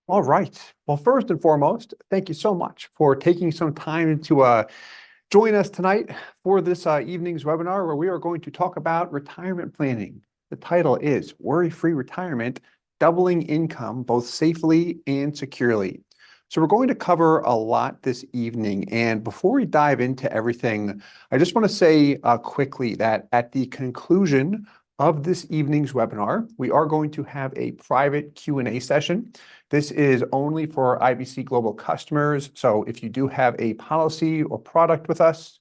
All right. Well, first and foremost, thank you so much for taking some time to join us tonight for this evening's webinar where we are going to talk about retirement planning. The title is Worry-Free Retirement, Doubling Income Both Safely and Securely. So we're going to cover a lot this evening. And before we dive into everything, I just want to say quickly that at the conclusion of this evening's webinar, we are going to have a private Q&A session. This is only for IBC Global customers. So if you do have a policy or product with us,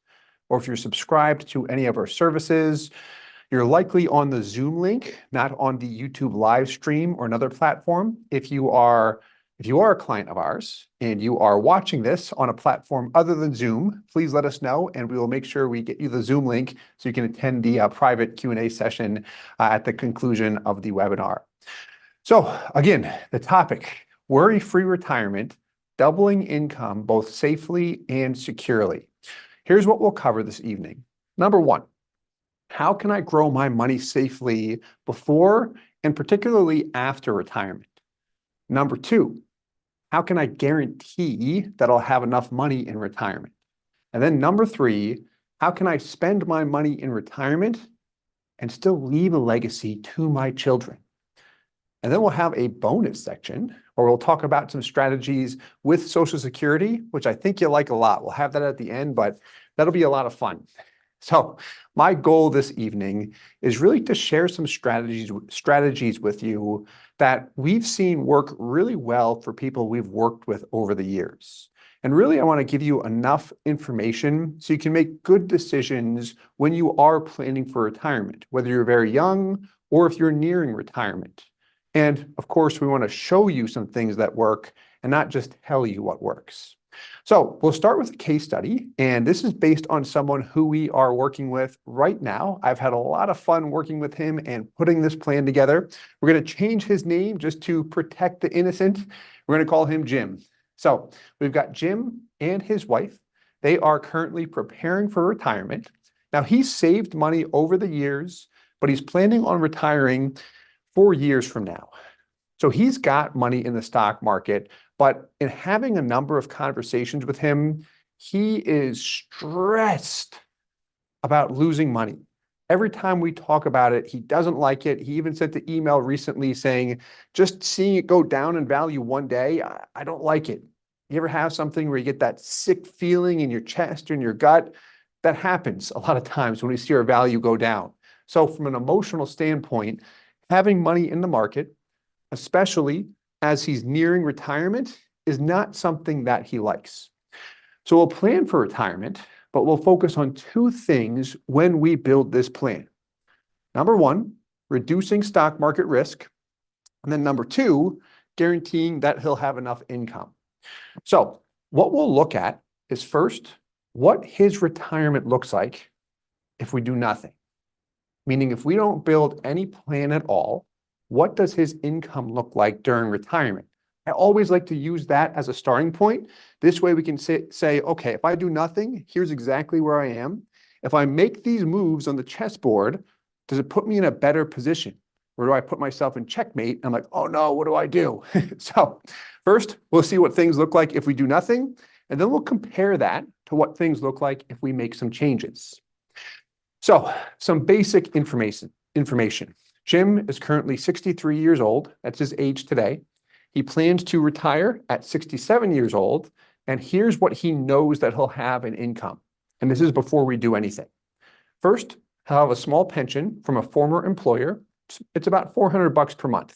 or if you're subscribed to any of our services, you're likely on the Zoom link, not on the YouTube live stream or another platform. If you are a client of ours and you are watching this on a platform other than Zoom, please let us know and we will make sure we get you the Zoom link so you can attend the private Q&A session at the conclusion of the webinar. So again, the topic, worry-free retirement, doubling income both safely and securely. Here's what we'll cover this evening. Number one, how can I grow my money safely before and particularly after retirement? Number two, how can I guarantee that I'll have enough money in retirement? And then number three, how can I spend my money in retirement and still leave a legacy to my children? And then we'll have a bonus section where we'll talk about some strategies with Social Security, which I think you'll like a lot. We'll have that at the end, but that'll be a lot of fun. So my goal this evening is really to share some strategies with you that we've seen work really well for people we've worked with over the years. And really, I want to give you enough information so you can make good decisions when you are planning for retirement, whether you're very young or if you're nearing retirement. And of course, we want to show you some things that work and not just tell you what works. So we'll start with a case study, and this is based on someone who we are working with right now. I've had a lot of fun working with him and putting this plan together. We're going to change his name just to protect the innocent. We're going to call him Jim. So we've got Jim and his wife. They are currently preparing for retirement. Now, he's saved money over the years, but he's planning on retiring 4 years from now. So he's got money in the stock market, but in having a number of conversations with him, he is stressed about losing money. Every time we talk about it, he doesn't like it. He even sent an email recently saying, just seeing it go down in value one day, I don't like it. You ever have something where you get that sick feeling in your chest or in your gut? That happens a lot of times when we see our value go down. So from an emotional standpoint, having money in the market, especially as he's nearing retirement, is not something that he likes. So we'll plan for retirement, but we'll focus on two things when we build this plan. Number one, reducing stock market risk. And then number two, guaranteeing that he'll have enough income. So what we'll look at is first, what his retirement looks like if we do nothing. Meaning if we don't build any plan at all, what does his income look like during retirement? I always like to use that as a starting point. This way we can say, okay, if I do nothing, here's exactly where I am. If I make these moves on the chessboard, does it put me in a better position? Or do I put myself in checkmate? I'm like, oh no, what do I do? So first, we'll see what things look like if we do nothing, and then we'll compare that to what things look like if we make some changes. So some basic information. Jim is currently 63 years old. That's his age today. He plans to retire at 67 years old. And here's what he knows that he'll have in income. And this is before we do anything. First, he'll have a small pension from a former employer. It's about $400 per month.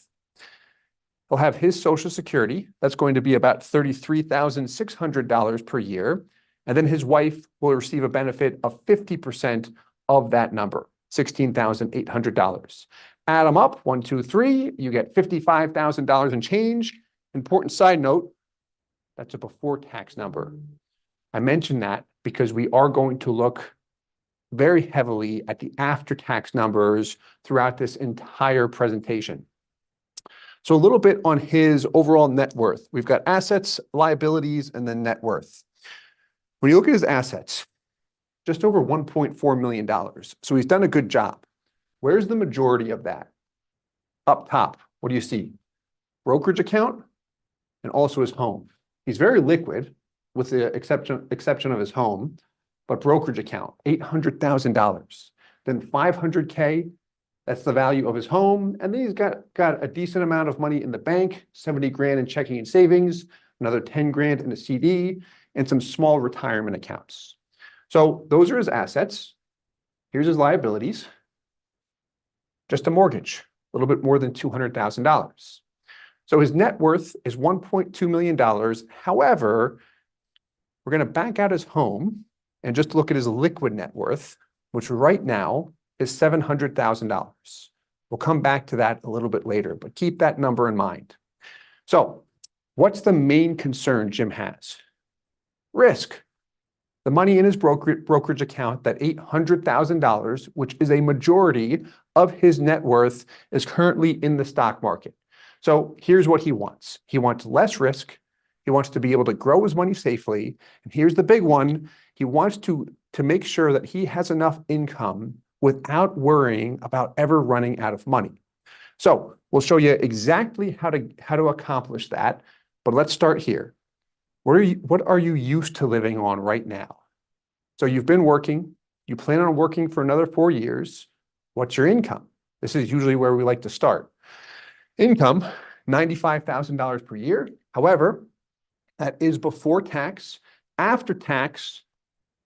He'll have his Social Security. That's going to be about $33,600 per year. And then his wife will receive a benefit of 50% of that number, $16,800. Add them up, 1, 2, 3, you get $55,000 in change. Important side note, that's a before tax number. I mention that because we are going to look very heavily at the after-tax numbers throughout this entire presentation. So a little bit on his overall net worth. We've got assets, liabilities, and then net worth. When you look at his assets, just over $1.4 million. So he's done a good job. Where's the majority of that? Up top, what do you see? Brokerage account and also his home. He's very liquid with the exception of his home, but brokerage account, $800,000. Then 500K, that's the value of his home. And then he's got a decent amount of money in the bank, 70 grand in checking and savings, another 10 grand in a CD, and some small retirement accounts. So those are his assets. Here's his liabilities. Just a mortgage, a little bit more than $200,000. So his net worth is $1.2 million. However, we're going to back out his home and just look at his liquid net worth, which right now is $700,000. We'll come back to that a little bit later, but keep that number in mind. So what's the main concern Jim has? Risk. The money in his brokerage account, that $800,000, which is a majority of his net worth, is currently in the stock market. So here's what he wants. He wants less risk. He wants to be able to grow his money safely. And here's the big one. He wants to make sure that he has enough income without worrying about ever running out of money. So we'll show you exactly how to accomplish that. But let's start here. What are you used to living on right now? So you've been working, you plan on working for another 4 years. What's your income? This is usually where we like to start. Income, $95,000 per year. However, that is before tax. After tax,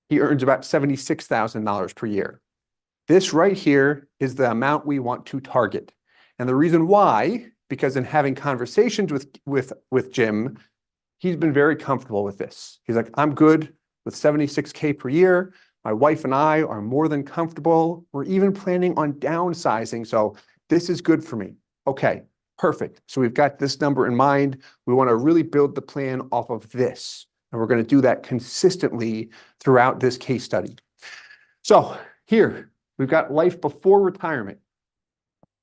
he earns about $76,000 per year. This right here is the amount we want to target. And the reason why, because in having conversations with Jim, he's been very comfortable with this. He's like, I'm good with 76K per year. My wife and I are more than comfortable. We're even planning on downsizing. So this is good for me. Okay, perfect. So we've got this number in mind. We want to really build the plan off of this. And we're going to do that consistently throughout this case study. So here, we've got life before retirement,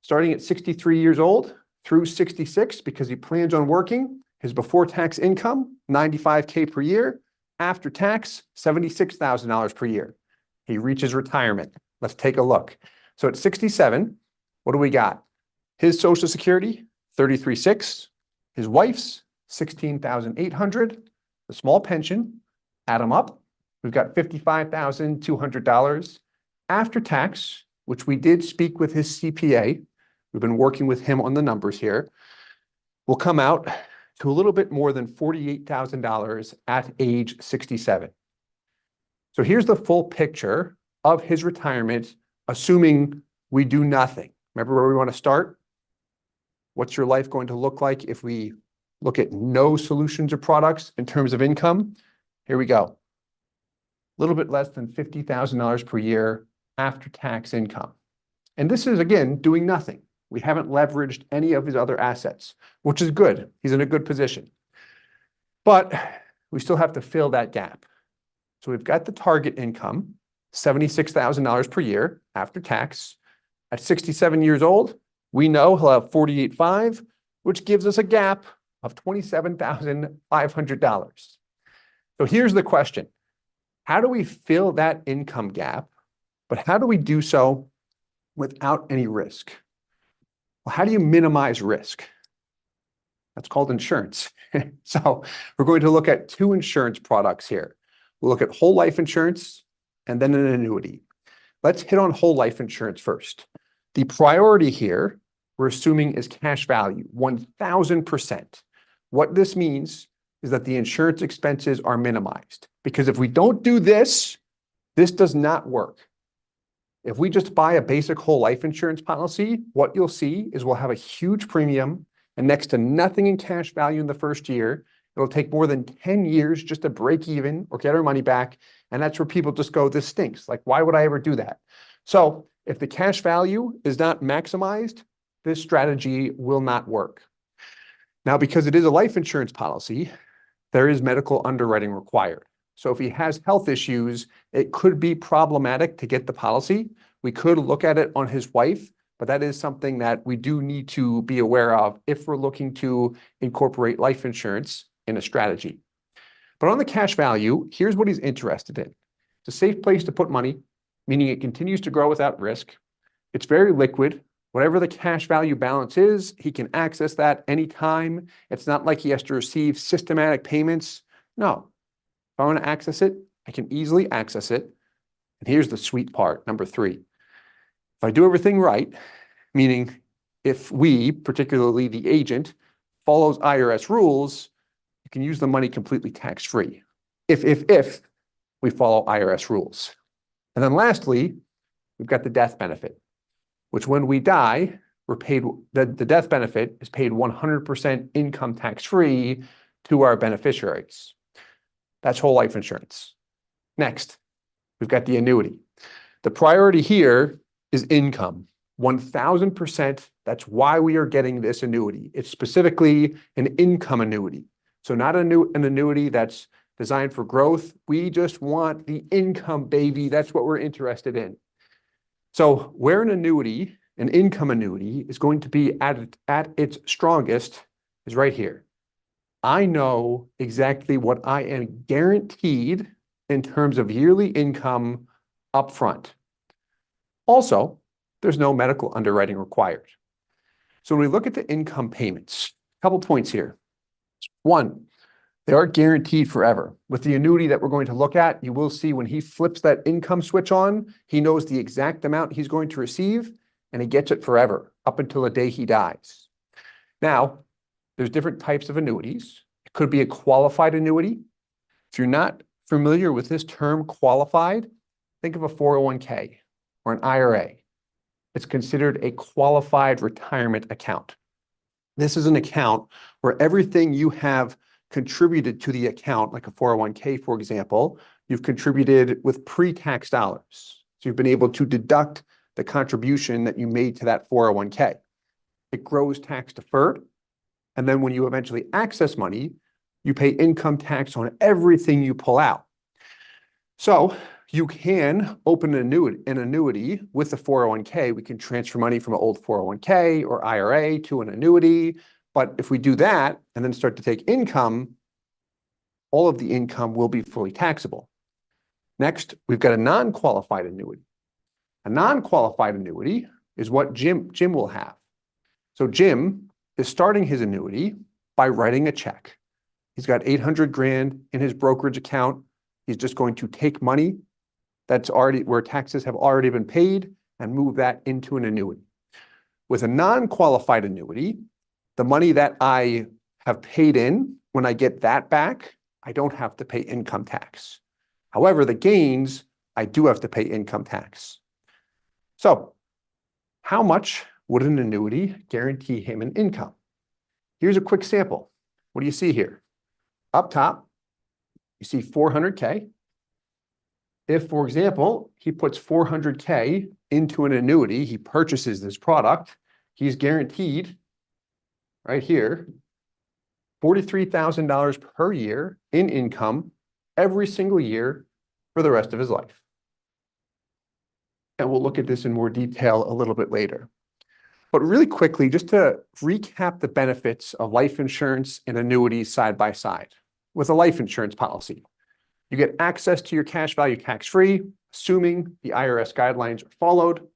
starting at 63 years old through 66, because he plans on working. His before tax income, $95K per year. After tax, $76,000 per year. He reaches retirement. Let's take a look. So at 67, what do we got? His Social Security, $33,600. His wife's, $16,800. The small pension, add them up. We've got $55,200. After tax, which we did speak with his CPA, we've been working with him on the numbers here, will come out to a little bit more than $48,000 at age 67. So here's the full picture of his retirement, assuming we do nothing. Remember where we want to start? What's your life going to look like if we look at no solutions or products in terms of income? Here we go. A little bit less than $50,000 per year after tax income. And this is, again, doing nothing. We haven't leveraged any of his other assets, which is good. He's in a good position. But we still have to fill that gap. So we've got the target income, $76,000 per year after tax. At 67 years old, we know he'll have $48,500, which gives us a gap of $27,500. So here's the question. How do we fill that income gap, but how do we do so without any risk? Well, how do you minimize risk? That's called insurance. So we're going to look at two insurance products here. We'll look at whole life insurance and then an annuity. Let's hit on whole life insurance first. The priority here, we're assuming, is cash value, 1,000%. What this means is that the insurance expenses are minimized. Because if we don't do this, this does not work. If we just buy a basic whole life insurance policy, what you'll see is we'll have a huge premium and next to nothing in cash value in the first year. It'll take more than 10 years just to break even or get our money back. And that's where people just go, this stinks. Like, why would I ever do that? So if the cash value is not maximized, this strategy will not work. Now, because it is a life insurance policy, there is medical underwriting required. So if he has health issues, it could be problematic to get the policy. We could look at it on his wife, but that is something that we do need to be aware of if we're looking to incorporate life insurance in a strategy. But on the cash value, here's what he's interested in. It's a safe place to put money, meaning it continues to grow without risk. It's very liquid. Whatever the cash value balance is, he can access that anytime. It's not like he has to receive systematic payments. No, if I want to access it, I can easily access it. And here's the sweet part, number 3. If I do everything right, meaning if we, particularly the agent, follows IRS rules, you can use the money completely tax-free. If we follow IRS rules. And then lastly, we've got the death benefit, which when we die, we're paid, the death benefit is paid 100% income tax-free to our beneficiaries. That's whole life insurance. Next, we've got the annuity. The priority here is income, 1000%. That's why we are getting this annuity. It's specifically an income annuity. So not an annuity that's designed for growth. We just want the income, baby. That's what we're interested in. So where an annuity, an income annuity, is going to be at its strongest is right here. I know exactly what I am guaranteed in terms of yearly income upfront. Also, there's no medical underwriting required. So when we look at the income payments, a couple points here. 1, they are guaranteed forever. With the annuity that we're going to look at, you will see when he flips that income switch on, he knows the exact amount he's going to receive, and he gets it forever, up until the day he dies. Now, there's different types of annuities. It could be a qualified annuity. If you're not familiar with this term, qualified, think of a 401k or an IRA. It's considered a qualified retirement account. This is an account where everything you have contributed to the account, like a 401k, for example, you've contributed with pre-tax dollars. So you've been able to deduct the contribution that you made to that 401k. It grows tax deferred. And then when you eventually access money, you pay income tax on everything you pull out. So you can open an annuity with the 401k. We can transfer money from an old 401k or IRA to an annuity. But if we do that and then start to take income, all of the income will be fully taxable. Next, we've got a non-qualified annuity. A non-qualified annuity is what Jim will have. So Jim is starting his annuity by writing a check. He's got 800 grand in his brokerage account. He's just going to take money that's already where taxes have already been paid and move that into an annuity. With a non-qualified annuity, the money that I have paid in, when I get that back, I don't have to pay income tax. However, the gains, I do have to pay income tax. So how much would an annuity guarantee him an income? Here's a quick sample. What do you see here? Up top, you see 400K. If, for example, he puts 400K into an annuity, he purchases this product, he's guaranteed right here $43,000 per year in income every single year for the rest of his life. And we'll look at this in more detail a little bit later. But really quickly, just to recap the benefits of life insurance and annuities side by side. With a life insurance policy, you get access to your cash value tax-free, assuming the IRS guidelines are followed.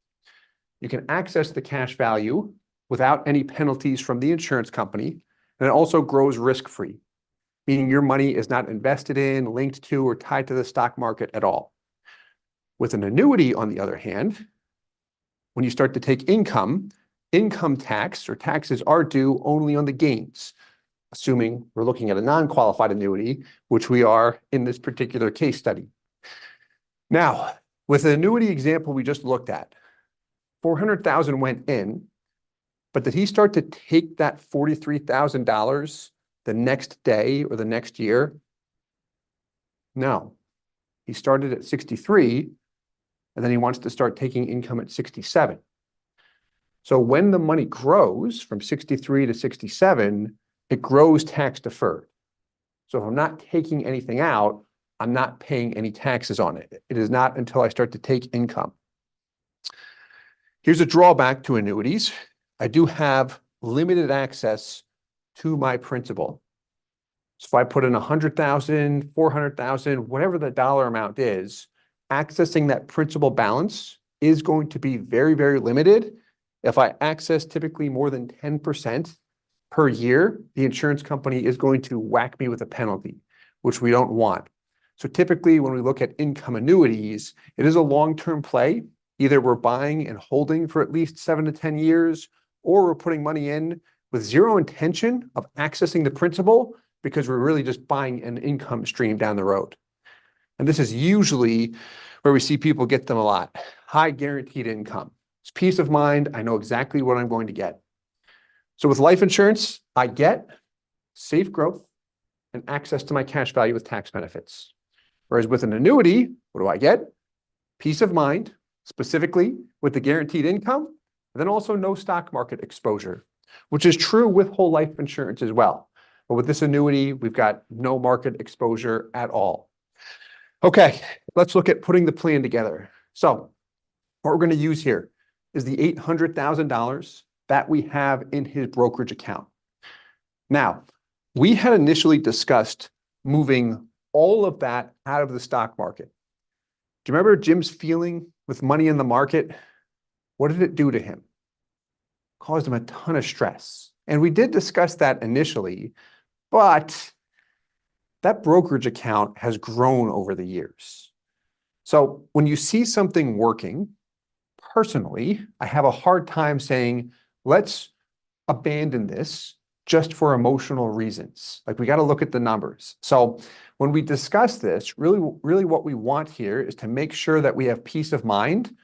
You can access the cash value without any penalties from the insurance company, and it also grows risk-free, meaning your money is not invested in, linked to, or tied to the stock market at all. With an annuity, on the other hand, when you start to take income tax or taxes are due only on the gains, assuming we're looking at a non-qualified annuity, which we are in this particular case study. Now, with the annuity example we just looked at, 400,000 went in, but did he start to take that $43,000 the next day or the next year? No. He started at 63, and then he wants to start taking income at 67. So when the money grows from 63 to 67, it grows tax deferred. So if I'm not taking anything out, I'm not paying any taxes on it. It is not until I start to take income. Here's a drawback to annuities. I do have limited access to my principal. So if I put in 100,000, 400,000, whatever the dollar amount is, accessing that principal balance is going to be very, very limited. If I access typically more than 10% per year, the insurance company is going to whack me with a penalty, which we don't want. So typically when we look at income annuities, it is a long-term play. Either we're buying and holding for at least 7 to 10 years, or we're putting money in with zero intention of accessing the principal because we're really just buying an income stream down the road. And this is usually where we see people get them a lot. High guaranteed income. It's peace of mind. I know exactly what I'm going to get. So with life insurance, I get safe growth and access to my cash value with tax benefits. Whereas with an annuity, what do I get? Peace of mind, specifically with the guaranteed income, and then also no stock market exposure, which is true with whole life insurance as well. But with this annuity, we've got no market exposure at all. Okay, let's look at putting the plan together. So what we're going to use here is the $800,000 that we have in his brokerage account. Now, we had initially discussed moving all of that out of the stock market. Do you remember Jim's feeling with money in the market? What did it do to him? Caused him a ton of stress. And we did discuss that initially, but that brokerage account has grown over the years. So when you see something working, personally, I have a hard time saying, let's abandon this just for emotional reasons. Like we got to look at the numbers. So when we discuss this, really what we want here is to make sure that we have peace of mind,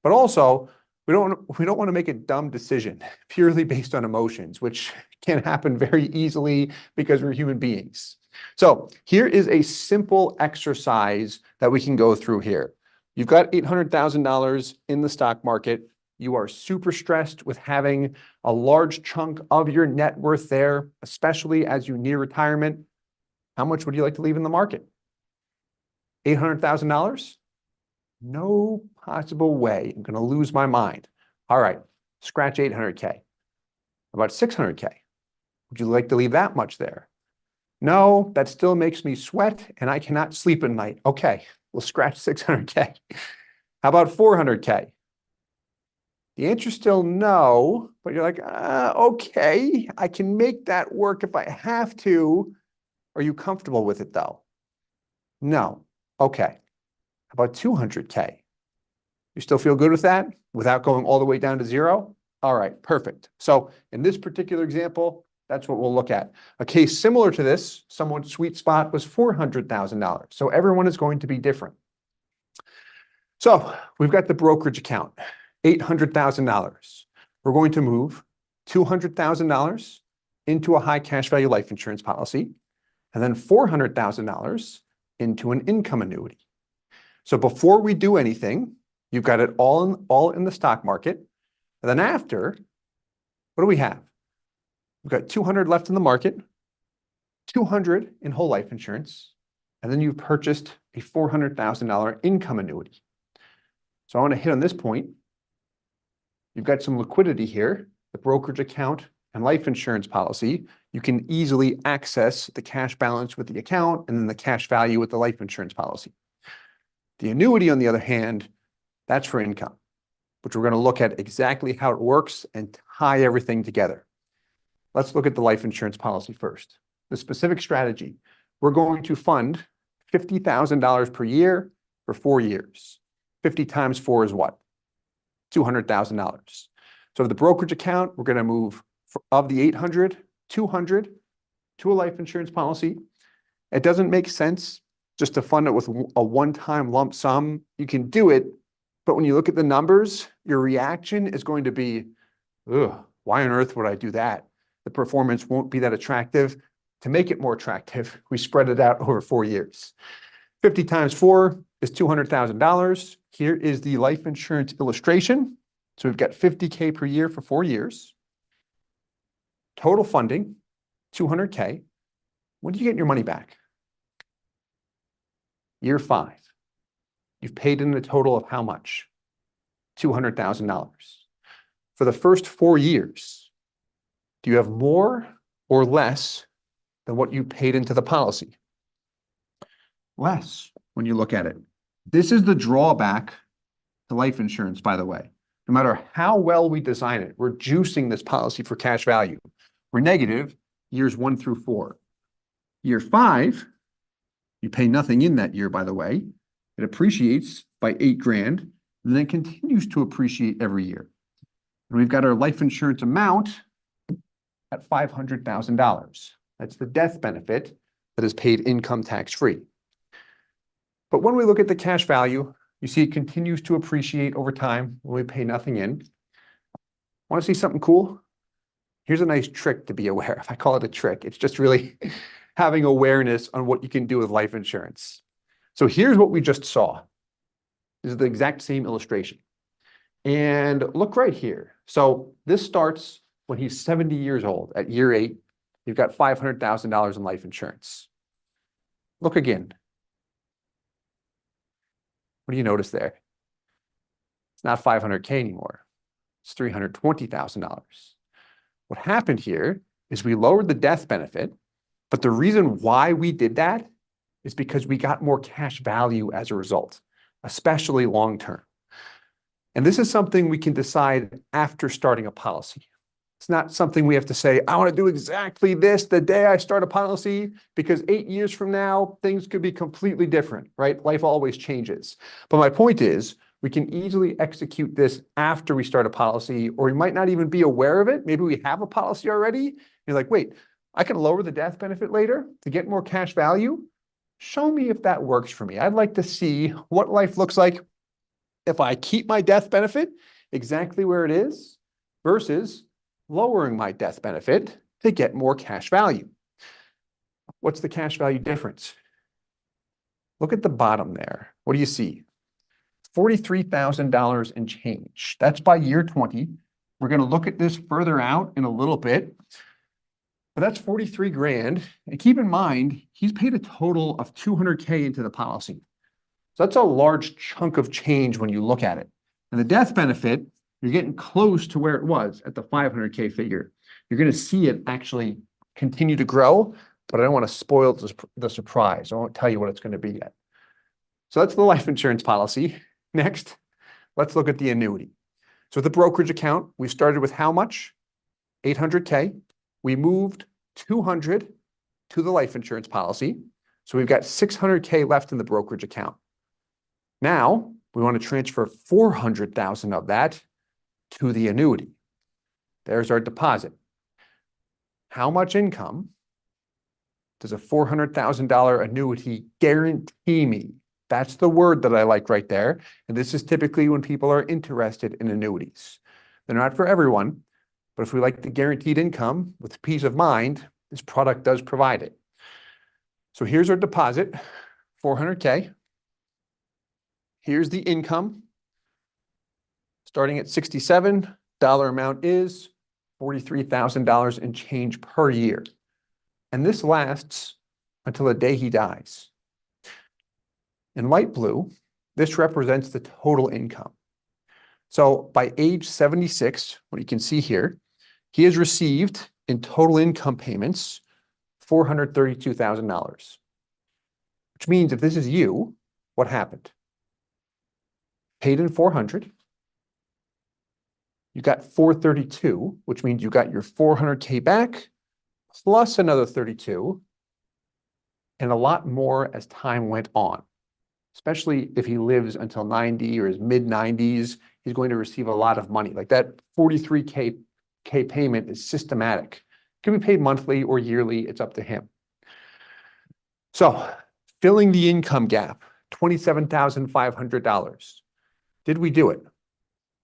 but also we don't want to make a dumb decision purely based on emotions, which can happen very easily because we're human beings. So here is a simple exercise that we can go through here. You've got $800,000 in the stock market. You are super stressed with having a large chunk of your net worth there, especially as you near retirement. How much would you like to leave in the market? $800,000? No possible way. I'm going to lose my mind. All right, scratch 800K. About 600K. Would you like to leave that much there? No, that still makes me sweat and I cannot sleep at night. Okay, we'll scratch 600K. How about 400K? The answer is still no, but you're like, okay, I can make that work if I have to. Are you comfortable with it though? No. Okay. How about 200K? You still feel good with that without going all the way down to zero? All right, perfect. So in this particular example, that's what we'll look at. A case similar to this, someone's sweet spot was $400,000. So everyone is going to be different. So we've got the brokerage account, $800,000. We're going to move $200,000 into a high cash value life insurance policy, and then $400,000 into an income annuity. So before we do anything, you've got it all in the stock market. And then after, what do we have? We've got 200 left in the market, 200 in whole life insurance, and then you've purchased a $400,000 income annuity. So I want to hit on this point. You've got some liquidity here, the brokerage account and life insurance policy. You can easily access the cash balance with the account and then the cash value with the life insurance policy. The annuity, on the other hand, that's for income, which we're going to look at exactly how it works and tie everything together. Let's look at the life insurance policy first. The specific strategy, we're going to fund $50,000 per year for 4 years. 50 times 4 is what? $200,000. So the brokerage account, we're going to move of the 800, 200 to a life insurance policy. It doesn't make sense just to fund it with a one-time lump sum. You can do it, but when you look at the numbers, your reaction is going to be, ugh, why on earth would I do that? The performance won't be that attractive. To make it more attractive, we spread it out over 4 years. 50 times 4 is $200,000. Here is the life insurance illustration. So we've got $50K per year for 4 years. Total funding, $200K. When do you get your money back? Year 5. You've paid in a total of how much? $200,000. For the first 4 years, do you have more or less than what you paid into the policy? Less when you look at it. This is the drawback to life insurance, by the way. no matter how well we design it, we're juicing this policy for cash value. We're negative years 1 through 4. Year 5, you pay nothing in that year, by the way. It appreciates by 8 grand, and then continues to appreciate every year. And we've got our life insurance amount at $500,000. That's the death benefit that is paid income tax free. But when we look at the cash value, you see it continues to appreciate over time when we pay nothing in. Want to see something cool? Here's a nice trick to be aware of. I call it a trick. It's just really having awareness on what you can do with life insurance. So here's what we just saw. This is the exact same illustration. And look right here. So this starts when he's 70 years old. At year 8, you've got $500,000 in life insurance. Look again. What do you notice there? It's not $500K anymore. It's $320,000. What happened here is we lowered the death benefit, but the reason why we did that is because we got more cash value as a result, especially long-term. And this is something we can decide after starting a policy. It's not something we have to say, I want to do exactly this the day I start a policy, because 8 years from now, things could be completely different, right? Life always changes. But my point is, we can easily execute this after we start a policy, or we might not even be aware of it. Maybe we have a policy already. You're like, wait, I can lower the death benefit later to get more cash value. Show me if that works for me. I'd like to see what life looks like if I keep my death benefit exactly where it is versus lowering my death benefit to get more cash value. What's the cash value difference? Look at the bottom there. What do you see? $43,000 and change. That's by year 20. We're going to look at this further out in a little bit, but that's 43 grand. And keep in mind, he's paid a total of 200K into the policy. So that's a large chunk of change when you look at it. And the death benefit, you're getting close to where it was at the 500K figure. You're going to see it actually continue to grow, but I don't want to spoil the surprise. I won't tell you what it's going to be yet. So that's the life insurance policy. Next, let's look at the annuity. So the brokerage account, we started with how much? 800K. We moved 200 to the life insurance policy. So we've got 600K left in the brokerage account. Now we want to transfer 400,000 of that to the annuity. There's our deposit. How much income does a $400,000 annuity guarantee me? That's the word that I like right there. And this is typically when people are interested in annuities. They're not for everyone, but if we like the guaranteed income with peace of mind, this product does provide it. So here's our deposit, 400K. Here's the income. Starting at 67, dollar amount is $43,000 and change per year. And this lasts until the day he dies. In light blue, this represents the total income. So by age 76, what you can see here, he has received in total income payments, $432,000. Which means if this is you, what happened? Paid in 400. You got 432, which means you got your 400K back, plus another 32, and a lot more as time went on. Especially if he lives until 90 or his mid-90s, he's going to receive a lot of money. Like that 43K payment is systematic. It can be paid monthly or yearly, it's up to him. So filling the income gap, $27,500. Did we do it?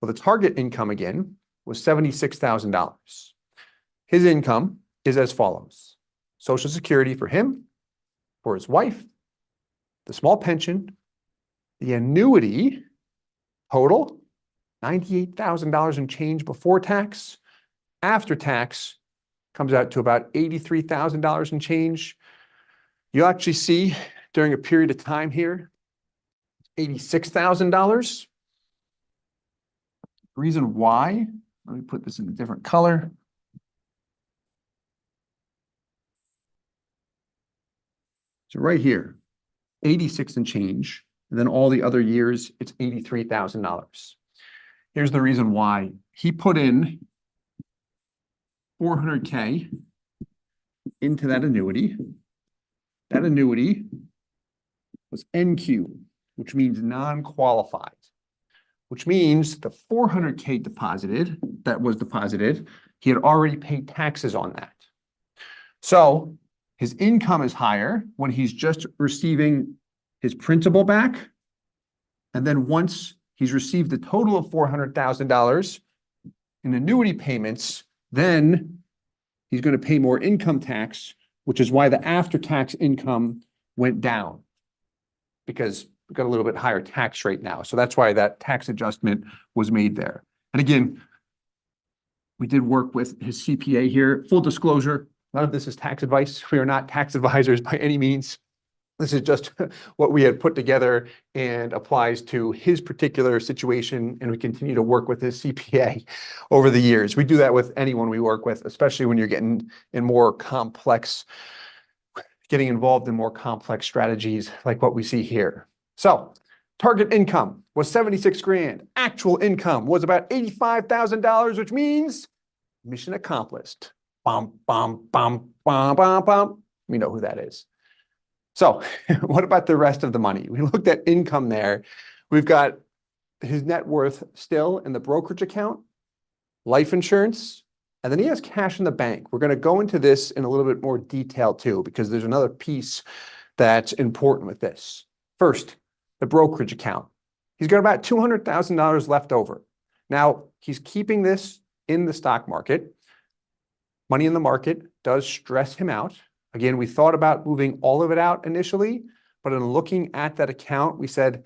Well, the target income again was $76,000. His income is as follows. Social Security for him, for his wife, the small pension, the annuity total, $98,000 in change before tax. After tax comes out to about $83,000 in change. You'll actually see during a period of time here, $86,000. Reason why, let me put this in a different color. So right here, 86 and change. And then all the other years, it's $83,000. Here's the reason why. He put in 400K into that annuity. That annuity was NQ, which means non-qualified, which means the 400K that was deposited, he had already paid taxes on that. So his income is higher when he's just receiving his principal back. And then once he's received the total of $400,000 in annuity payments, then he's going to pay more income tax, which is why the after-tax income went down, because we've got a little bit higher tax rate now. So that's why that tax adjustment was made there. And again, we did work with his CPA here. Full disclosure, none of this is tax advice. We are not tax advisors by any means. This is just what we had put together and applies to his particular situation. And we continue to work with his CPA over the years. We do that with anyone we work with, especially when you're getting involved in more complex strategies like what we see here. So target income was 76 grand. Actual income was about $85,000, which means mission accomplished. Bum, bum, bum, bum, bum, bum. We know who that is. So what about the rest of the money? We looked at income there. We've got his net worth still in the brokerage account, life insurance, and then he has cash in the bank. We're going to go into this in a little bit more detail too, because there's another piece that's important with this. First, the brokerage account. He's got about $200,000 left over. Now, he's keeping this in the stock market. Money in the market does stress him out. Again, we thought about moving all of it out initially, but in looking at that account, we said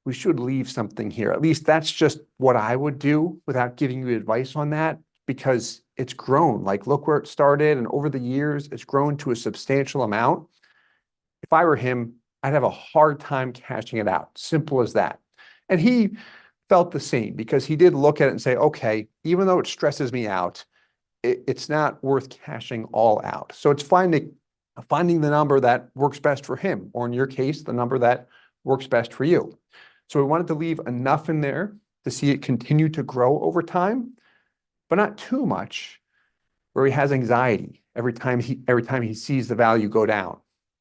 we should leave something here. At least that's just what I would do without giving you advice on that, because it's grown. Like, look where it started, and over the years, it's grown to a substantial amount. If I were him, I'd have a hard time cashing it out. Simple as that. And he felt the same, because he did look at it and say, okay, even though it stresses me out, it's not worth cashing all out. So it's finding the number that works best for him, or in your case, the number that works best for you. So we wanted to leave enough in there to see it continue to grow over time, but not too much where he has anxiety every time he sees the value go down,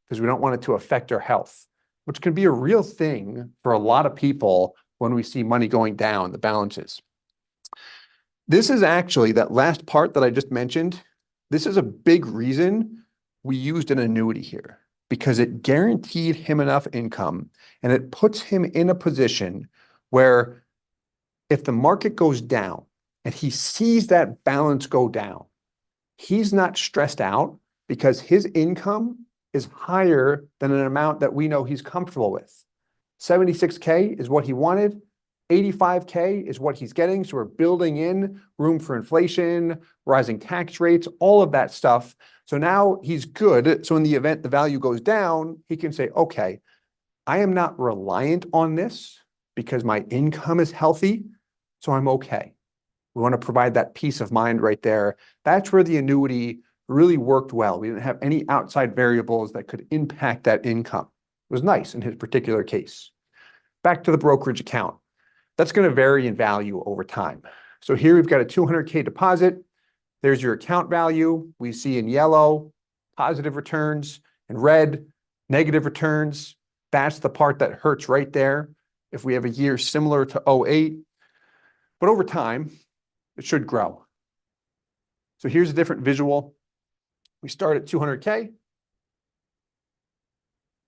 because we don't want it to affect our health, which can be a real thing for a lot of people when we see money going down, the balances. This is actually, that last part that I just mentioned, this is a big reason we used an annuity here, because it guaranteed him enough income, and it puts him in a position where if the market goes down and he sees that balance go down, he's not stressed out, because his income is higher than an amount that we know he's comfortable with. 76K is what he wanted. 85K is what he's getting. So we're building in room for inflation, rising tax rates, all of that stuff. So now he's good. So in the event the value goes down, he can say, okay, I am not reliant on this because my income is healthy, so I'm okay. We want to provide that peace of mind right there. That's where the annuity really worked well. We didn't have any outside variables that could impact that income. It was nice in his particular case. Back to the brokerage account. That's going to vary in value over time. So here we've got a 200K deposit. There's your account value. We see in yellow, positive returns, in red, negative returns. That's the part that hurts right there if we have a year similar to 08. But over time, it should grow. So here's a different visual. We start at 200K.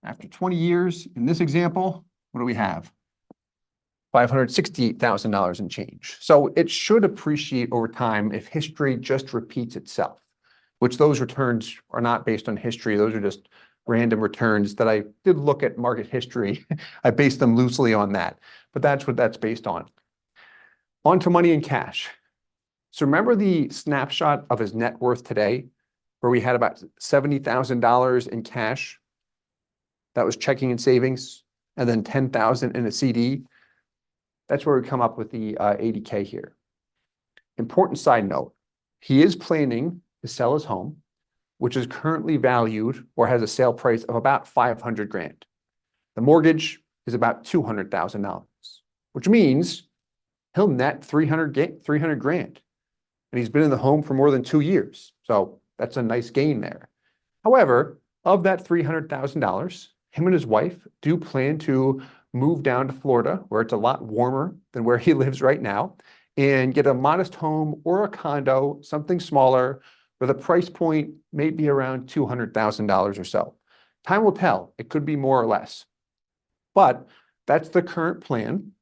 After 20 years, in this example, what do we have? $568,000 in change. So it should appreciate over time if history just repeats itself, which those returns are not based on history. Those are just random returns that I did look at market history. I based them loosely on that, but that's what that's based on. On to money and cash. So remember the snapshot of his net worth today, where we had about $70,000 in cash? That was checking and savings, and then $10,000 in a CD. That's where we come up with the 80K here. Important side note, he is planning to sell his home, which is currently valued or has a sale price of about 500 grand. The mortgage is about $200,000, which means he'll net 300 grand. And he's been in the home for more than 2 years. So that's a nice gain there. However, of that $300,000, him and his wife do plan to move down to Florida, where it's a lot warmer than where he lives right now, and get a modest home or a condo, something smaller, where the price point may be around $200,000 or so. Time will tell. It could be more or less. But that's the current plan.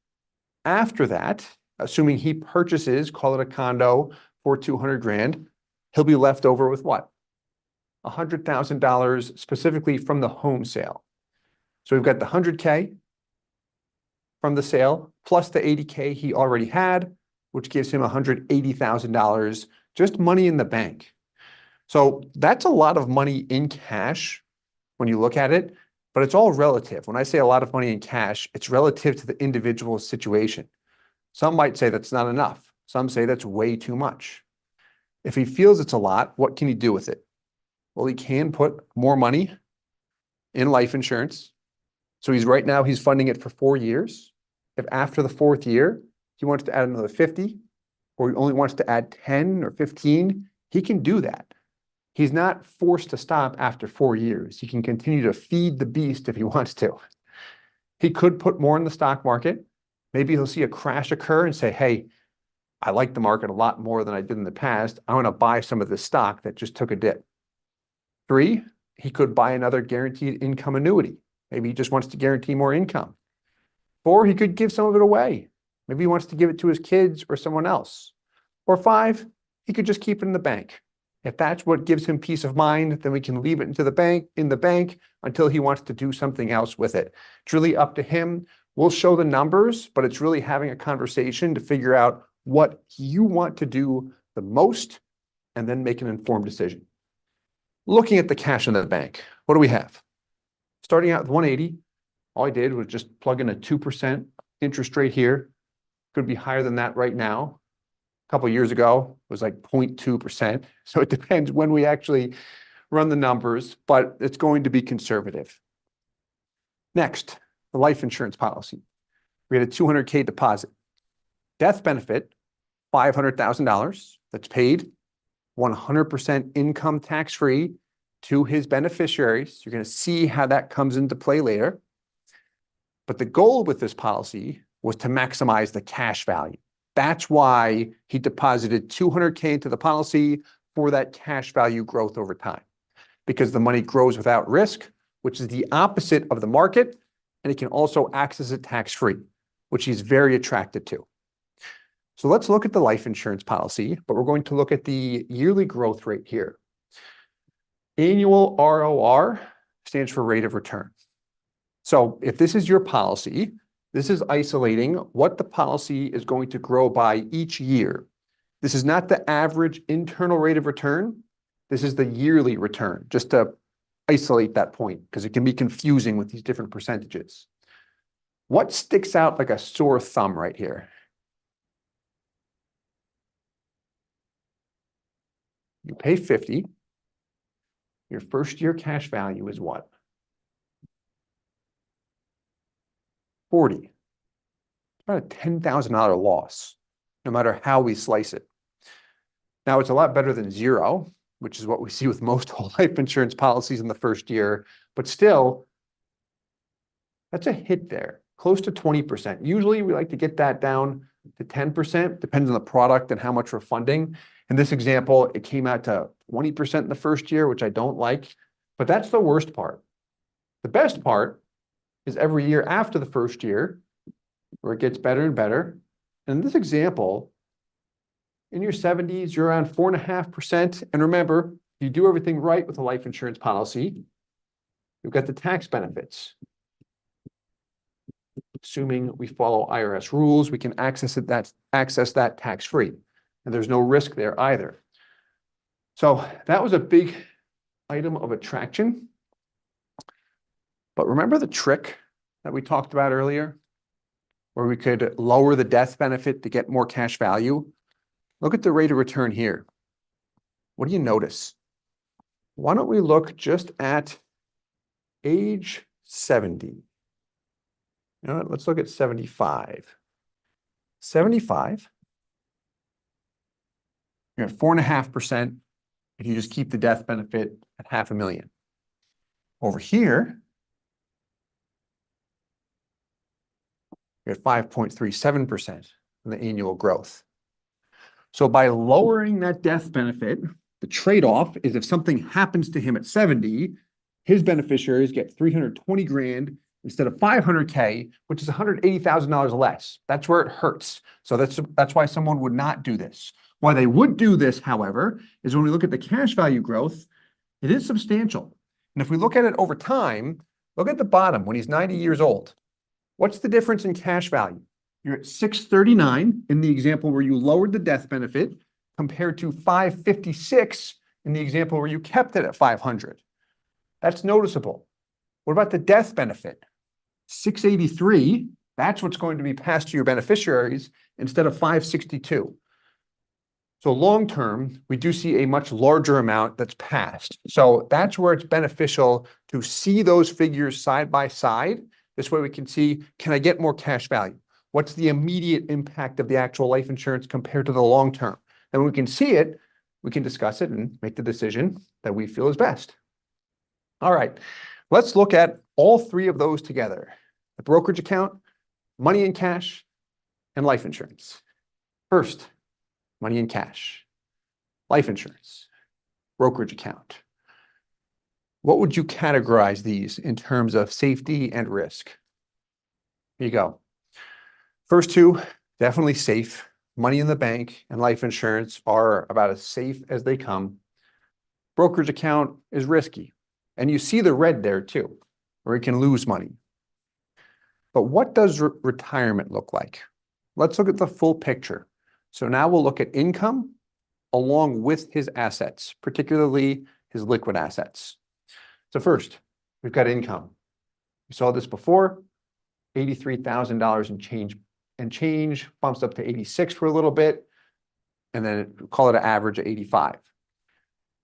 After that, assuming he purchases, call it a condo for 200 grand, he'll be left over with what? $100,000 specifically from the home sale. So we've got the 100K from the sale plus the 80K he already had, which gives him $180,000, just money in the bank. So that's a lot of money in cash when you look at it, but it's all relative. When I say a lot of money in cash, it's relative to the individual's situation. Some might say that's not enough. Some say that's way too much. If he feels it's a lot, what can he do with it? Well, he can put more money in life insurance. So right now he's funding it for 4 years. If after the 4th year, he wants to add another 50, or he only wants to add 10 or 15, he can do that. He's not forced to stop after 4 years. He can continue to feed the beast if he wants to. He could put more in the stock market. Maybe he'll see a crash occur and say, hey, I like the market a lot more than I did in the past. I want to buy some of this stock that just took a dip. 3, he could buy another guaranteed income annuity. Maybe he just wants to guarantee more income. 4, he could give some of it away. Maybe he wants to give it to his kids or someone else. Or 5, he could just keep it in the bank. If that's what gives him peace of mind, then we can leave it in the bank until he wants to do something else with it. It's really up to him. We'll show the numbers, but it's really having a conversation to figure out what you want to do the most and then make an informed decision. Looking at the cash in the bank, what do we have? Starting out with 180, all I did was just plug in a 2% interest rate here. Could be higher than that right now. A couple of years ago, it was like 0.2%. So it depends when we actually run the numbers, but it's going to be conservative. Next, the life insurance policy. We had a 200K deposit. Death benefit, $500,000. That's paid 100% income tax-free to his beneficiaries. You're going to see how that comes into play later. But the goal with this policy was to maximize the cash value. That's why he deposited 200K into the policy for that cash value growth over time, because the money grows without risk, which is the opposite of the market, and he can also access it tax-free, which he's very attracted to. So let's look at the life insurance policy, but we're going to look at the yearly growth rate here. Annual ROR stands for rate of return. So if this is your policy, this is isolating what the policy is going to grow by each year. This is not the average internal rate of return. This is the yearly return, just to isolate that point, because it can be confusing with these different percentages. What sticks out like a sore thumb right here? You pay 50. Your first year cash value is what? 40. It's about a $10,000 loss, no matter how we slice it. Now, it's a lot better than 0, which is what we see with most whole life insurance policies in the first year, but still, that's a hit there, close to 20%. Usually, we like to get that down to 10%, depends on the product and how much we're funding. In this example, it came out to 20% in the first year, which I don't like, but that's the worst part. The best part is every year after the first year, where it gets better and better. And in this example, in your 70s, you're around 4.5%. And remember, if you do everything right with a life insurance policy, you've got the tax benefits. Assuming we follow IRS rules, we can access that tax-free. And there's no risk there either. So that was a big item of attraction. But remember the trick that we talked about earlier, where we could lower the death benefit to get more cash value? Look at the rate of return here. What do you notice? Why don't we look just at age 70? You know what? Let's look at 75. 75. You're at 4.5% if you just keep the death benefit at $500,000. Over here, you're at 5.37% on the annual growth. So by lowering that death benefit, the trade-off is if something happens to him at 70, his beneficiaries get 320 grand instead of 500K, which is $180,000 less. That's where it hurts. So that's why someone would not do this. Why they would do this, however, is when we look at the cash value growth, it is substantial. And if we look at it over time, look at the bottom when he's 90 years old. What's the difference in cash value? You're at 639 in the example where you lowered the death benefit compared to 556 in the example where you kept it at 500. That's noticeable. What about the death benefit? 683, that's what's going to be passed to your beneficiaries instead of 562. So long term, we do see a much larger amount that's passed. So that's where it's beneficial to see those figures side by side. This way we can see, can I get more cash value? What's the immediate impact of the actual life insurance compared to the long term? And when we can see it, we can discuss it and make the decision that we feel is best. All right, let's look at all three of those together. The brokerage account, money in cash, and life insurance. First, money in cash, life insurance, brokerage account. What would you categorize these in terms of safety and risk? Here you go. First two, definitely safe. Money in the bank and life insurance are about as safe as they come. Brokerage account is risky. And you see the red there too, where you can lose money. But what does retirement look like? Let's look at the full picture. So now we'll look at income along with his assets, particularly his liquid assets. So first, we've got income. We saw this before, $83,000 and change bumps up to 86 for a little bit, and then call it an average of 85.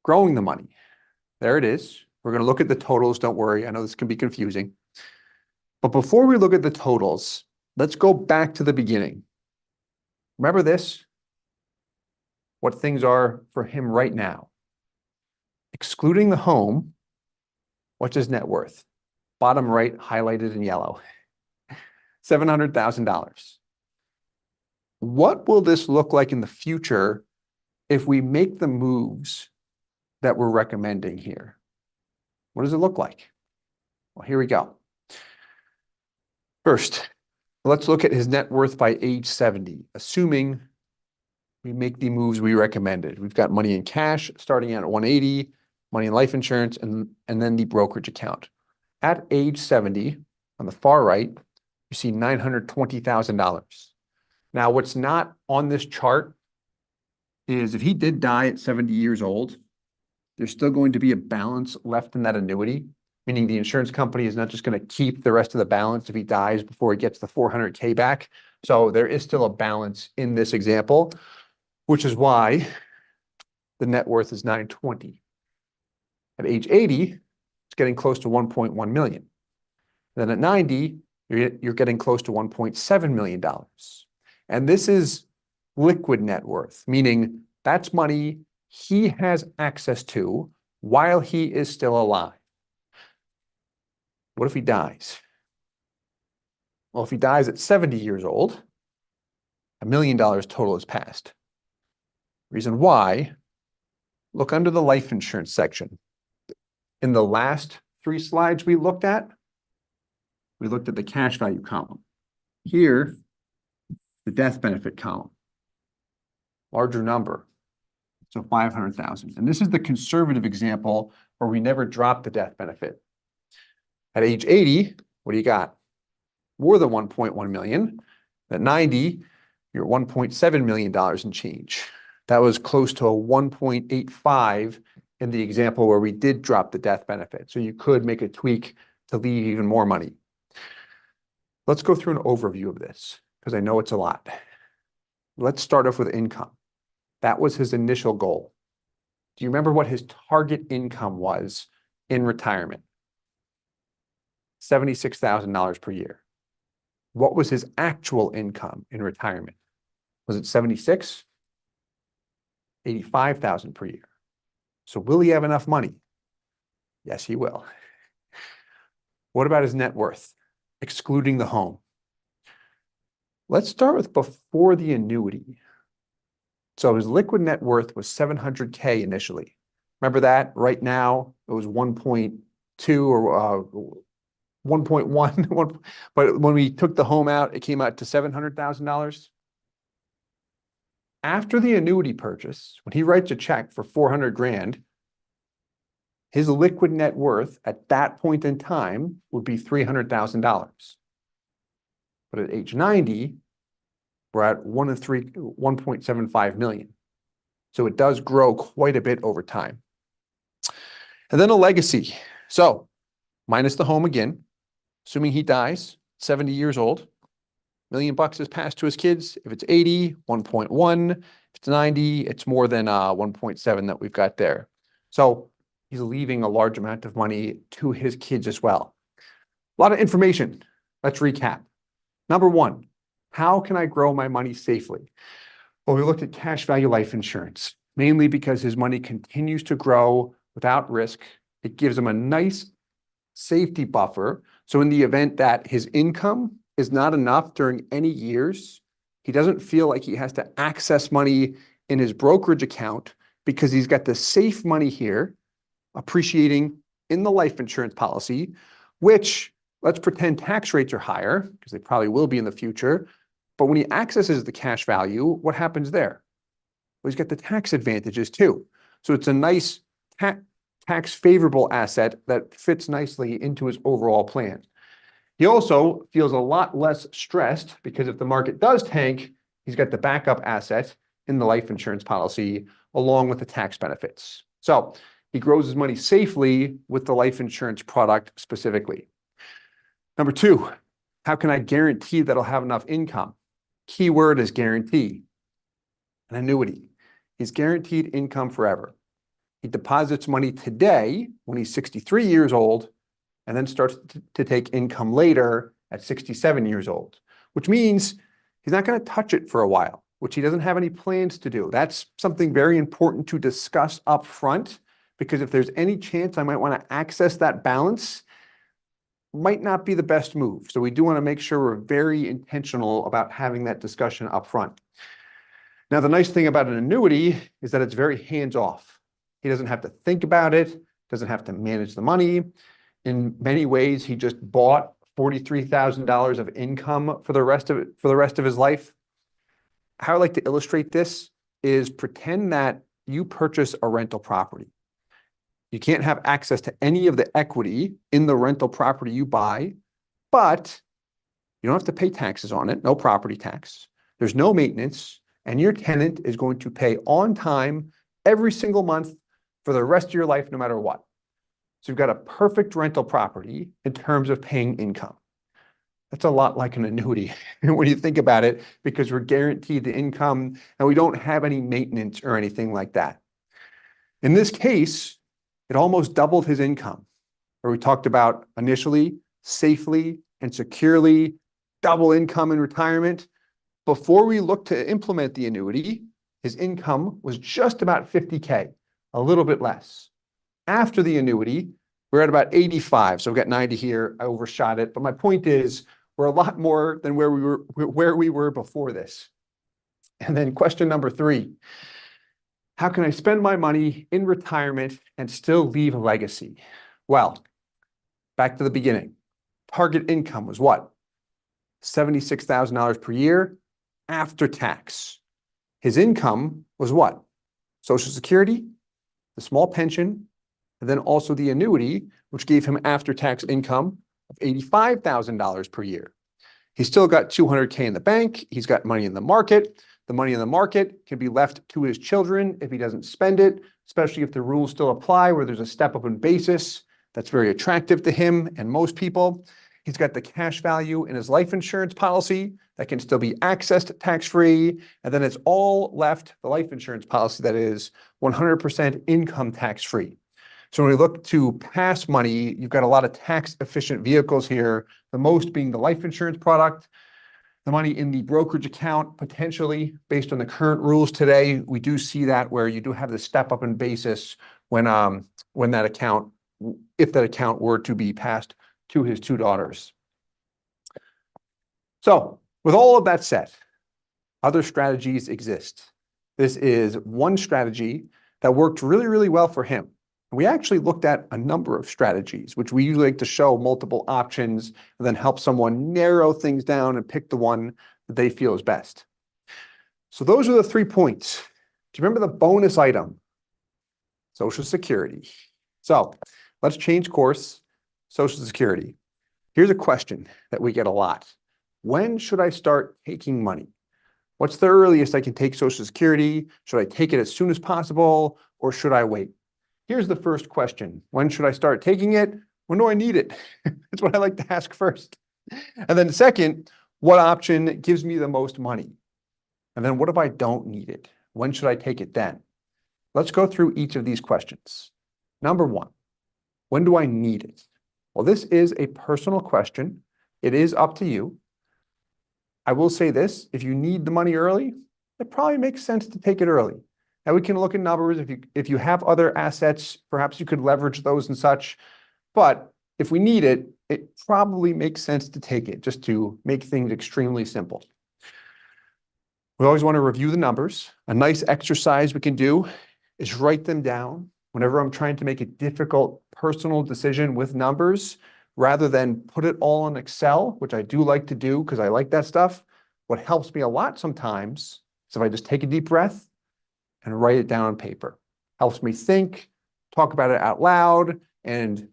Growing the money. There it is. We're going to look at the totals. Don't worry. I know this can be confusing. But before we look at the totals, let's go back to the beginning. Remember this? What things are for him right now. Excluding the home, what's his net worth? Bottom right, highlighted in yellow. $700,000. What will this look like in the future if we make the moves that we're recommending here? What does it look like? Well, here we go. First, let's look at his net worth by age 70, assuming we make the moves we recommended. We've got money in cash starting at 180, money in life insurance, and then the brokerage account. At age 70, on the far right, you see $920,000. Now, what's not on this chart is if he did die at 70 years old, there's still going to be a balance left in that annuity, meaning the insurance company is not just going to keep the rest of the balance if he dies before he gets the 400K back. So there is still a balance in this example, which is why the net worth is 920. At age 80, it's getting close to 1.1 million. Then at 90, you're getting close to $1.7 million. And this is liquid net worth, meaning that's money he has access to while he is still alive. What if he dies? Well, if he dies at 70 years old, $1 million total is passed. Reason why, look under the life insurance section. In the last 3 slides we looked at the cash value column. Here, the death benefit column. Larger number, so 500,000. And this is the conservative example where we never drop the death benefit. At age 80, what do you got? More than 1.1 million. At 90, you're at $1.7 million in change. That was close to a 1.85 in the example where we did drop the death benefit. So you could make a tweak to leave even more money. Let's go through an overview of this because I know it's a lot. Let's start off with income. That was his initial goal. Do you remember what his target income was in retirement? $76,000 per year. What was his actual income in retirement? Was it 76? 85,000 per year. So will he have enough money? Yes, he will. What about his net worth, excluding the home? Let's start with before the annuity. So his liquid net worth was 700K initially. Remember that? Right now, it was 1.2 or 1.1. But when we took the home out, it came out to $700,000. After the annuity purchase, when he writes a check for 400 grand, his liquid net worth at that point in time would be $300,000. But at age 90, we're at 1.75 million. So it does grow quite a bit over time. And then a legacy. So minus the home again, assuming he dies, 70 years old, $1 million is passed to his kids. If it's 80, 1.1. If it's 90, it's more than 1.7 that we've got there. So he's leaving a large amount of money to his kids as well. A lot of information. Let's recap. Number one, how can I grow my money safely? Well, we looked at cash value life insurance, mainly because his money continues to grow without risk. It gives him a nice safety buffer. So in the event that his income is not enough during any years, he doesn't feel like he has to access money in his brokerage account because he's got the safe money here, appreciating in the life insurance policy, which let's pretend tax rates are higher, because they probably will be in the future. But when he accesses the cash value, what happens there? Well, he's got the tax advantages too. So it's a nice tax favorable asset that fits nicely into his overall plan. He also feels a lot less stressed because if the market does tank, he's got the backup asset in the life insurance policy along with the tax benefits. So he grows his money safely with the life insurance product specifically. Number two, how can I guarantee that I'll have enough income? Key word is guarantee. An annuity. He's guaranteed income forever. He deposits money today when he's 63 years old and then starts to take income later at 67 years old, which means he's not going to touch it for a while, which he doesn't have any plans to do. That's something very important to discuss up front, because if there's any chance I might want to access that balance, might not be the best move. So we do want to make sure we're very intentional about having that discussion up front. Now, the nice thing about an annuity is that it's very hands-off. He doesn't have to think about it, doesn't have to manage the money. In many ways, he just bought $43,000 of income for the rest of his life. How I like to illustrate this is pretend that you purchase a rental property. You can't have access to any of the equity in the rental property you buy, but you don't have to pay taxes on it, no property tax. There's no maintenance, and your tenant is going to pay on time every single month for the rest of your life, no matter what. So you've got a perfect rental property in terms of paying income. That's a lot like an annuity when you think about it, because we're guaranteed the income and we don't have any maintenance or anything like that. In this case, it almost doubled his income, where we talked about initially safely and securely double income in retirement. Before we looked to implement the annuity, his income was just about 50K, a little bit less. After the annuity, we're at about 85. So we've got 90 here. I overshot it. But my point is, we're a lot more than where we were before this. And then question number three, how can I spend my money in retirement and still leave a legacy? Well, back to the beginning. Target income was what? $76,000 per year after tax. His income was what? Social Security, the small pension, and then also the annuity, which gave him after-tax income of $85,000 per year. He's still got $200K in the bank. He's got money in the market. The money in the market can be left to his children if he doesn't spend it, especially if the rules still apply where there's a step-up in basis. That's very attractive to him and most people. He's got the cash value in his life insurance policy that can still be accessed tax-free. And then it's all left, the life insurance policy that is 100% income tax-free. So when we look to pass money, you've got a lot of tax-efficient vehicles here, the most being the life insurance product. The money in the brokerage account, potentially, based on the current rules today, we do see that where you do have the step up in basis when that account, if that account were to be passed to his two daughters. So with all of that said, other strategies exist. This is one strategy that worked really, really well for him. We actually looked at a number of strategies, which we usually like to show multiple options and then help someone narrow things down and pick the one that they feel is best. So those are the 3 points. Do you remember the bonus item? Social Security. So let's change course. Social Security. Here's a question that we get a lot. When should I start taking money? What's the earliest I can take Social Security? Should I take it as soon as possible, or should I wait? Here's the first question. When should I start taking it? When do I need it? That's what I like to ask first. And then second, what option gives me the most money? And then what if I don't need it? When should I take it then? Let's go through each of these questions. Number one, when do I need it? Well, this is a personal question. It is up to you. I will say this, if you need the money early, it probably makes sense to take it early. Now we can look at numbers. If you have other assets, perhaps you could leverage those and such. But if we need it, it probably makes sense to take it, just to make things extremely simple. We always want to review the numbers. A nice exercise we can do is write them down whenever I'm trying to make a difficult personal decision with numbers, rather than put it all in Excel, which I do like to do because I like that stuff. What helps me a lot sometimes is if I just take a deep breath and write it down on paper. Helps me think, talk about it out loud, and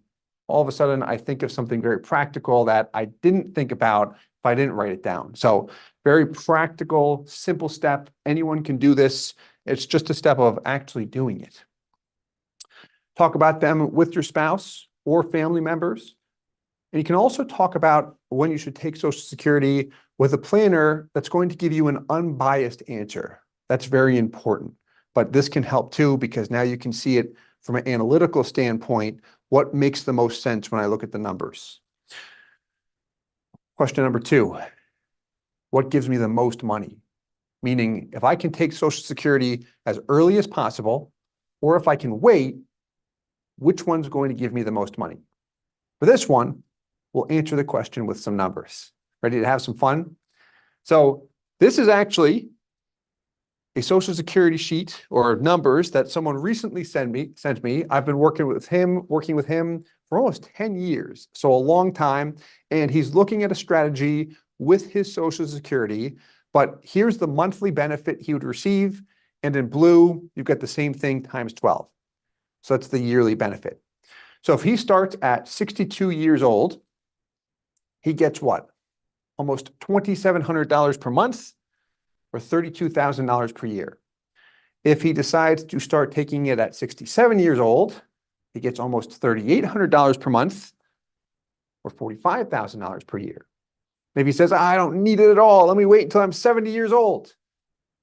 all of a sudden I think of something very practical that I didn't think about if I didn't write it down. So very practical, simple step. Anyone can do this. It's just a step of actually doing it. Talk about them with your spouse or family members. And you can also talk about when you should take Social Security with a planner that's going to give you an unbiased answer. That's very important. But this can help too, because now you can see it from an analytical standpoint, what makes the most sense when I look at the numbers. Question number 2, what gives me the most money? Meaning, if I can take Social Security as early as possible, or if I can wait, which one's going to give me the most money? For this one, we'll answer the question with some numbers. Ready to have some fun? So this is actually a Social Security sheet or numbers that someone recently sent me. I've been working with him for almost 10 years, so a long time, and he's looking at a strategy with his Social Security, but here's the monthly benefit he would receive, and in blue, you've got the same thing times 12. So that's the yearly benefit. So if he starts at 62 years old, he gets what? Almost $2,700 per month, or $32,000 per year. If he decides to start taking it at 67 years old, he gets almost $3,800 per month, or $45,000 per year. Maybe he says, I don't need it at all. Let me wait until I'm 70 years old.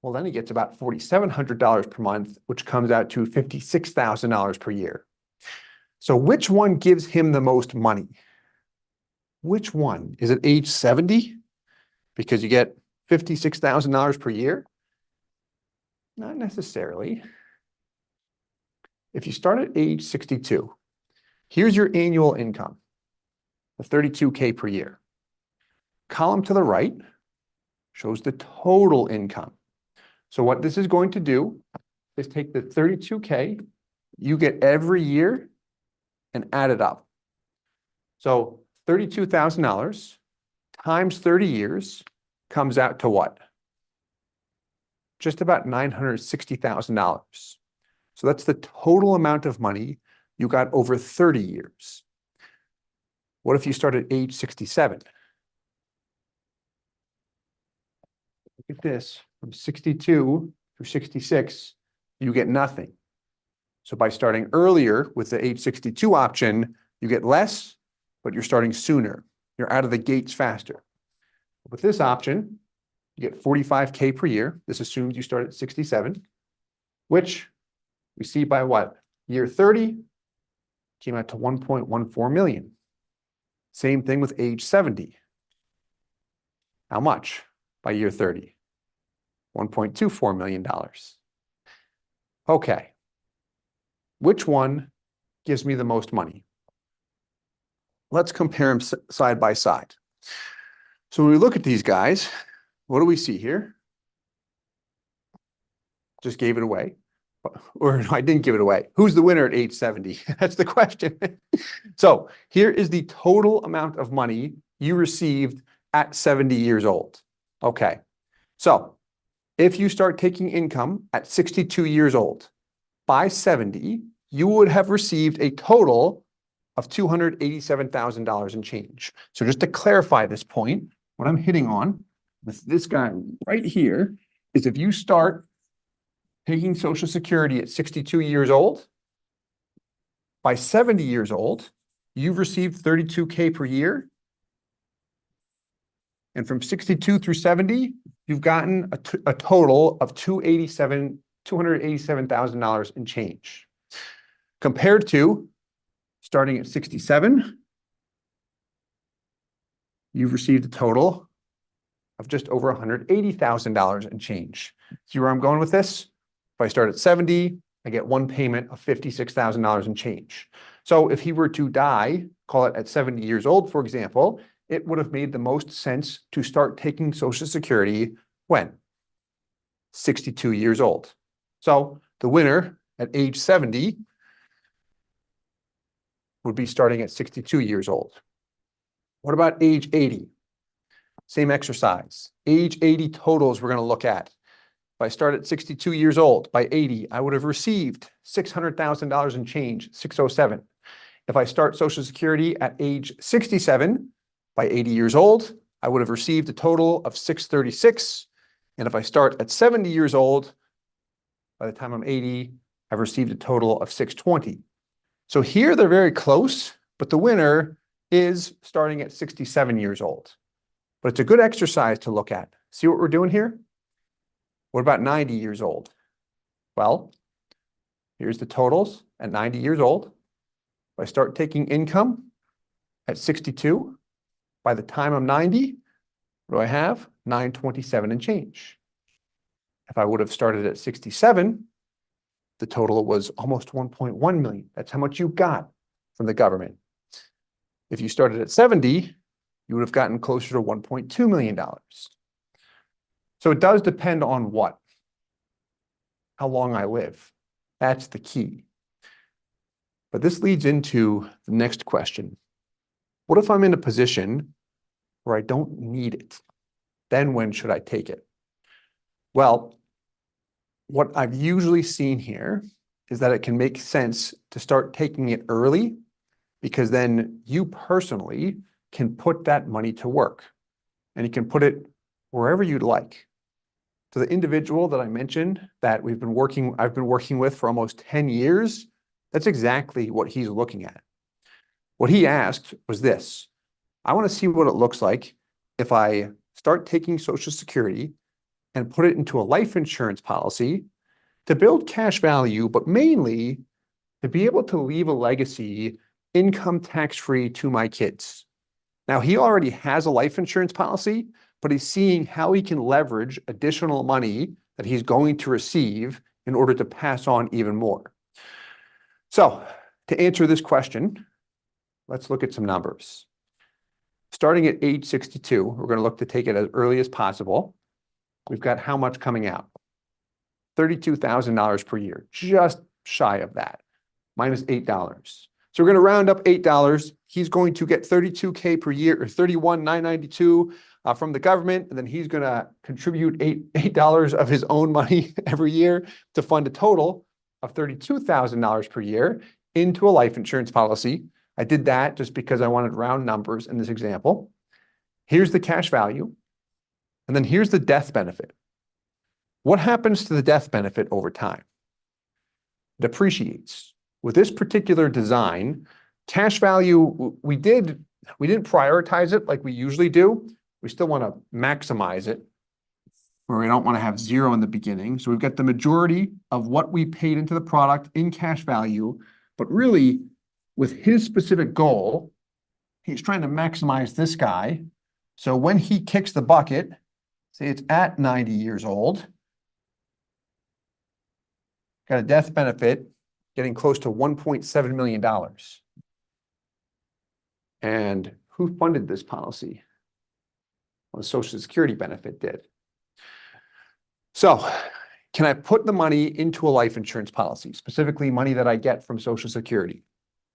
Well, then he gets about $4,700 per month, which comes out to $56,000 per year. So which one gives him the most money? Which one? Is it age 70? Because you get $56,000 per year? Not necessarily. If you start at age 62, here's your annual income, the $32K per year. Column to the right shows the total income. So what this is going to do is take the $32K you get every year and add it up. So $32,000 times 30 years comes out to what? Just about $960,000. So that's the total amount of money you got over 30 years. What if you start at age 67? Look at this, from 62 through 66, you get nothing. So by starting earlier with the age 62 option, you get less, but you're starting sooner. You're out of the gates faster. With this option, you get $45K per year. This assumes you start at 67, which we see by what? Year 30 came out to 1.14 million. Same thing with age 70. How much? by year 30. $1.24 million. Okay. Which one gives me the most money? Let's compare them side by side. So when we look at these guys, what do we see here? Just gave it away. Or no, I didn't give it away. Who's the winner at age 70? That's the question. So here is the total amount of money you received at 70 years old. Okay. So if you start taking income at 62 years old, by 70, you would have received a total of $287,000 in change. So just to clarify this point, what I'm hitting on with this guy right here is if you start taking Social Security at 62 years old, by 70 years old, you've received $32K per year. And from 62 through 70, you've gotten a total of $287,000 in change. Compared to starting at 67, you've received a total of just over $180,000 in change. See where I'm going with this? If I start at 70, I get one payment of $56,000 in change. So if he were to die, call it at 70 years old, for example, it would have made the most sense to start taking Social Security when? 62 years old. So the winner at age 70 would be starting at 62 years old. What about age 80? Same exercise. Age 80 totals we're going to look at. If I start at 62 years old, by 80, I would have received $600,000 in change, 607. If I start Social Security at age 67, by 80 years old, I would have received a total of 636. And if I start at 70 years old, by the time I'm 80, I've received a total of 620. So here they're very close, but the winner is starting at 67 years old. But it's a good exercise to look at. See what we're doing here? What about 90 years old? Well, here's the totals at 90 years old. If I start taking income at 62, by the time I'm 90, what do I have? 927 and change. If I would have started at 67, the total was almost 1.1 million. That's how much you got from the government. If you started at 70, you would have gotten closer to $1.2 million. So it does depend on what? How long I live. That's the key. But this leads into the next question. What if I'm in a position where I don't need it? Then when should I take it? Well, what I've usually seen here is that it can make sense to start taking it early, because then you personally can put that money to work, and you can put it wherever you'd like. So the individual that I mentioned that I've been working with for almost 10 years, that's exactly what he's looking at. What he asked was this: I want to see what it looks like if I start taking Social Security and put it into a life insurance policy to build cash value, but mainly to be able to leave a legacy income tax-free to my kids. Now, he already has a life insurance policy, but he's seeing how he can leverage additional money that he's going to receive in order to pass on even more. So to answer this question, let's look at some numbers. Starting at age 62, we're going to look to take it as early as possible. We've got how much coming out? $32,000 per year, just shy of that, minus $8. So we're going to round up $8. He's going to get $32K per year, or $31,992 from the government, and then he's going to contribute $8 of his own money every year to fund a total of $32,000 per year into a life insurance policy. I did that just because I wanted round numbers in this example. Here's the cash value, and then here's the death benefit. What happens to the death benefit over time? It appreciates. With this particular design, cash value, we didn't prioritize it like we usually do. We still want to maximize it, where we don't want to have zero in the beginning. So we've got the majority of what we paid into the product in cash value, but really with his specific goal, he's trying to maximize this guy. So when he kicks the bucket say it's at 90 years old, got a death benefit getting close to $1.7 million. And who funded this policy? Well, the Social Security benefit did. So can I put the money into a life insurance policy, specifically money that I get from Social Security?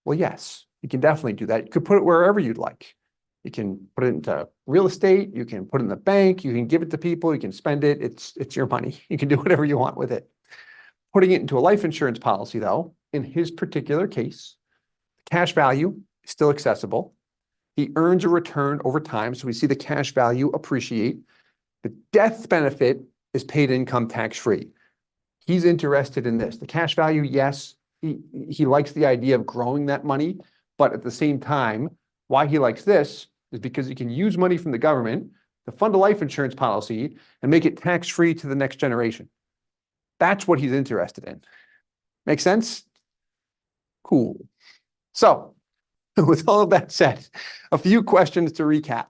Well, yes, you can definitely do that. You could put it wherever you'd like. You can put it into real estate, you can put it in the bank, you can give it to people, you can spend it. It's your money. You can do whatever you want with it. Putting it into a life insurance policy, though, in his particular case, the cash value is still accessible. He earns a return over time, so we see the cash value appreciate. The death benefit is paid income tax-free. He's interested in this. The cash value, yes, he likes the idea of growing that money, but at the same time, why he likes this is because he can use money from the government to fund a life insurance policy and make it tax-free to the next generation. That's what he's interested in. Make sense? Cool. So, with all of that said, a few questions to recap.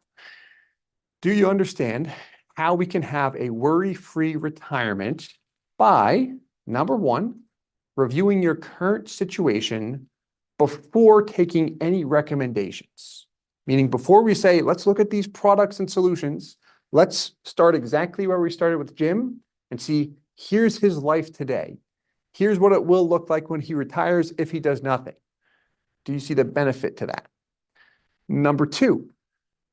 Do you understand how we can have a worry-free retirement by, number one, reviewing your current situation before taking any recommendations? Meaning before we say, let's look at these products and solutions, let's start exactly where we started with Jim and see, here's his life today. Here's what it will look like when he retires if he does nothing. Do you see the benefit to that? Number two,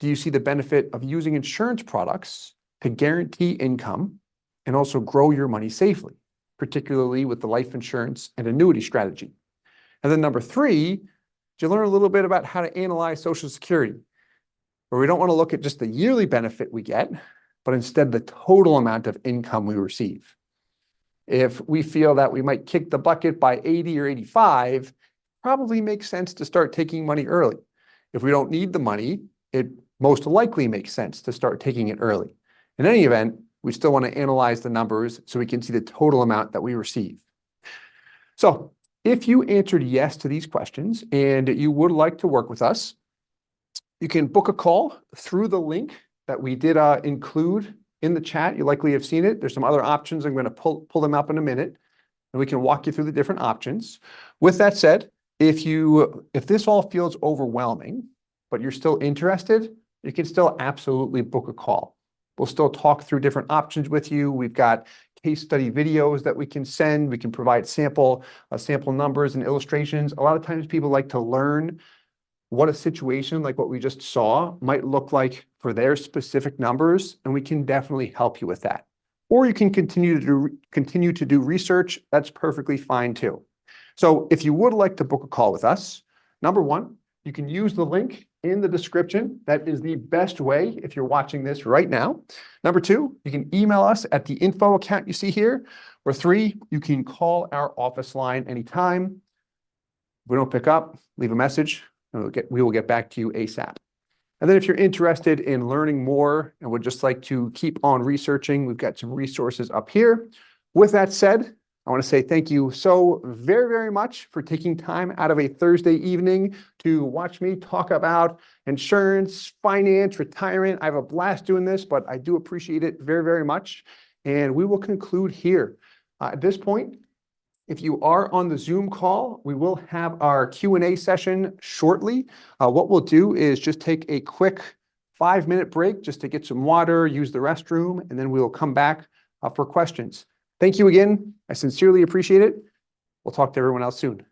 do you see the benefit of using insurance products to guarantee income and also grow your money safely, particularly with the life insurance and annuity strategy? And then number three, did you learn a little bit about how to analyze Social Security, where we don't want to look at just the yearly benefit we get, but instead the total amount of income we receive. If we feel that we might kick the bucket by 80 or 85, probably makes sense to start taking money early. If we don't need the money, it most likely makes sense to start taking it early. In any event, we still want to analyze the numbers so we can see the total amount that we receive. So if you answered yes to these questions and you would like to work with us, you can book a call through the link that we did include in the chat. You likely have seen it. There's some other options. I'm going to pull them up in a minute, and we can walk you through the different options. With that said, if this all feels overwhelming, but you're still interested, you can still absolutely book a call. We'll still talk through different options with you. We've got case study videos that we can send. We can provide sample numbers and illustrations. A lot of times people like to learn what a situation like what we just saw might look like for their specific numbers, and we can definitely help you with that. Or you can continue to do research. That's perfectly fine too. So if you would like to book a call with us, number one, you can use the link in the description. That is the best way if you're watching this right now. Number two, you can email us at the info account you see here. Or three, you can call our office line anytime. If we don't pick up, leave a message, and we will get back to you ASAP. And then if you're interested in learning more and would just like to keep on researching, we've got some resources up here. With that said, I want to say thank you so very, very much for taking time out of a Thursday evening to watch me talk about insurance, finance, retirement. I have a blast doing this, but I do appreciate it very, very much. And we will conclude here. At this point, if you are on the Zoom call, we will have our Q&A session shortly. What we'll do is just take a quick 5-minute break just to get some water, use the restroom, and then we will come back for questions. Thank you again. I sincerely appreciate it. We'll talk to everyone else soon.